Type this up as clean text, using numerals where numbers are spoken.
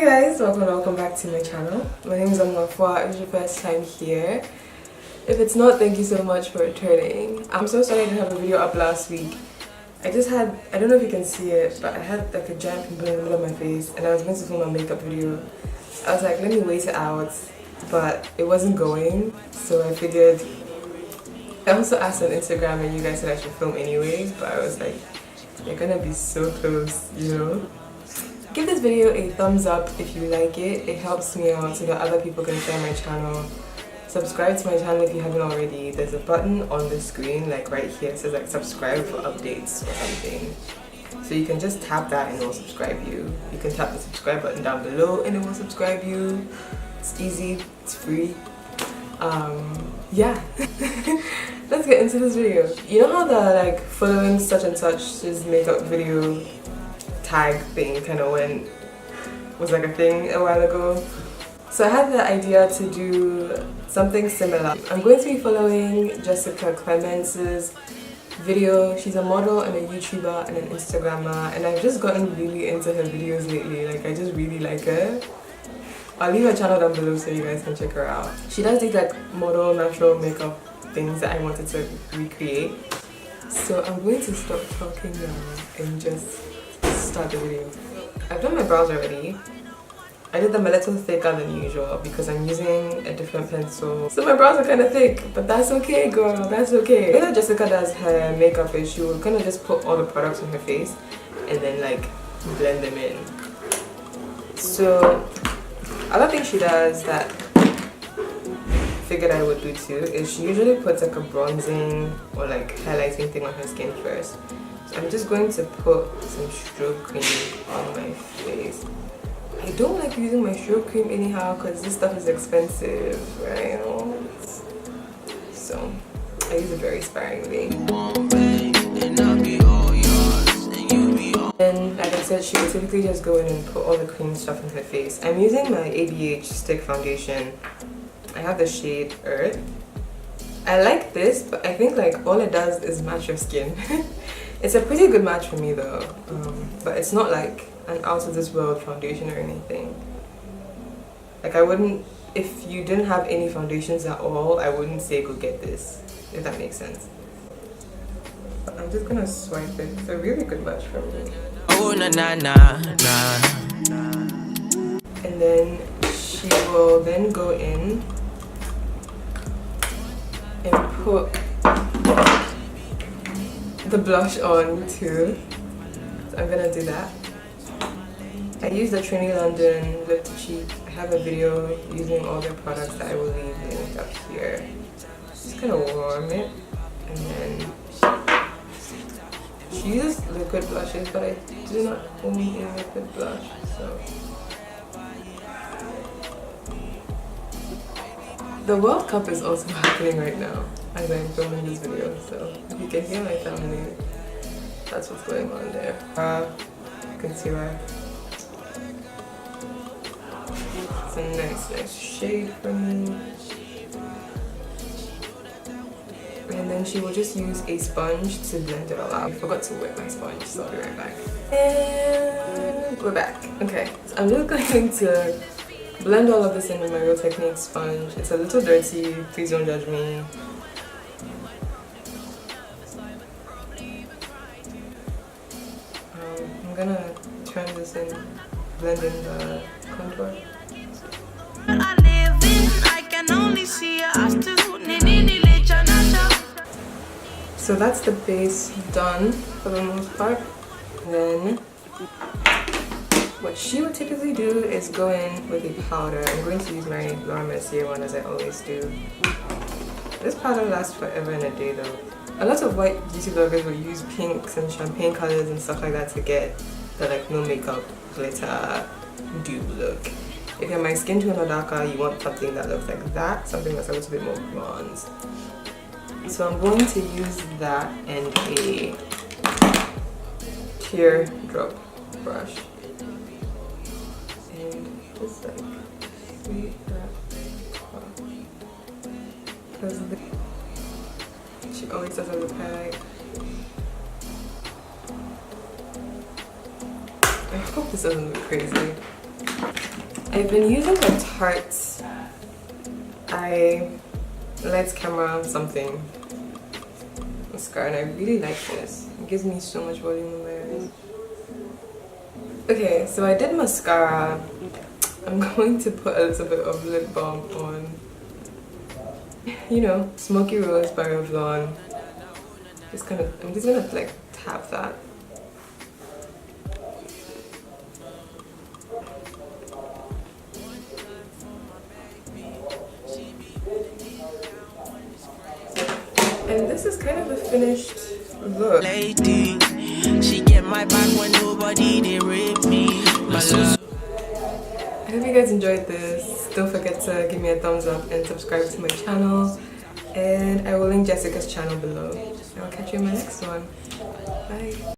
Hi guys, welcome back to my channel. My name is Anastasia. If it's your first time here, if it's not, thank you so much for returning. I'm so sorry I didn't have a video up last week. I don't know if you can see it, but I had like a giant pimple in the middle of my face and I was going to film a makeup video. I was like, let me wait it out, but it wasn't going, so I figured. I also asked on Instagram and you guys said I should film anyways, but I was like, you're gonna be so close, you know? Give this video a thumbs up if you like it. It helps me out so that other people can find my channel. Subscribe to my channel if you haven't already. There's a button on the screen, like right here, it says like subscribe for updates or something. So you can just tap that and it will subscribe you. You can tap the subscribe button down below and it will subscribe you. It's easy, it's free. Yeah. Let's get into this video. You know how the like following such and such's makeup video tag thing kind of was like a thing a while ago? So I had the idea to do something similar. I'm going to be following Jessica Clements' video. She's a model and a YouTuber and an Instagrammer, and I've just gotten really into her videos lately. Like, I just really like her. I'll leave her channel down below so you guys can check her out. She does these like model natural makeup things that I wanted to recreate. So I'm going to stop talking now and just start the video. I've done my brows already. I did them a little thicker than usual because I'm using a different pencil. So my brows are kind of thick, but that's okay, girl, that's okay. The way that Jessica does her makeup is she will kind of just put all the products on her face and then like blend them in. So other thing she does that I figured I would do too is she usually puts like a bronzing or like highlighting thing on her skin first. So I'm just going to put some stroke cream on my face. I don't like using my stroke cream anyhow because this stuff is expensive, right? So I use it very sparingly. And like I said, she would typically just go in and put all the cream stuff in her face. I'm using my ABH stick foundation. I have the shade Earth. I like this, but I think like all it does is match your skin. It's a pretty good match for me though, but it's not like an out of this world foundation or anything. Like I wouldn't, if you didn't have any foundations at all, I wouldn't say go get this, if that makes sense. But I'm just gonna swipe it. It's a really good match for me. Oh na na na na. And then she will then go in and put the blush on too. So I'm gonna do that. I use the Trinny London Lip to Cheek. I have a video using all their products that I will leave linked up here. Just gonna warm it, and then she uses liquid blushes, but I do not own a liquid blush, so. The World Cup is also happening right now as I'm filming this video, so if you can hear my family, that's what's going on there. Concealer. It's a nice shade for me. And then she will just use a sponge to blend it all out. I forgot to wet my sponge, so I'll be right back. And we're back. Okay, so I'm just going to blend all of this in with my Real Technique sponge. It's a little dirty, please don't judge me. I'm gonna turn this in, blend in the contour. So that's the base done for the most part. And then what she would typically do is go in with a powder. I'm going to use my Laura Mercier one as I always do. This powder lasts forever and a day though. A lot of white beauty bloggers will use pinks and champagne colors and stuff like that to get the like no makeup, glitter, dupe look. If you're my skin tone or darker, you want something that looks like that, something that's a little bit more bronze. So I'm going to use that and a teardrop brush. And just like sweep that off. Because she always does a lip highlight. I hope this doesn't look crazy. I've been using the Tarte Lights Camera something mascara, and I really like this. It gives me so much volume in my eyes. Okay, so I did mascara. I'm going to put a little bit of lip balm on. You know, Smoky Rose by Revlon. I'm just gonna like tap that. And this is kind of a finished look. Lady, she get my back when nobody they rape me. I hope you guys enjoyed this. Don't forget to give me a thumbs up and subscribe to my channel. And I will link Jessica's channel below. And I'll catch you in my next one. Bye.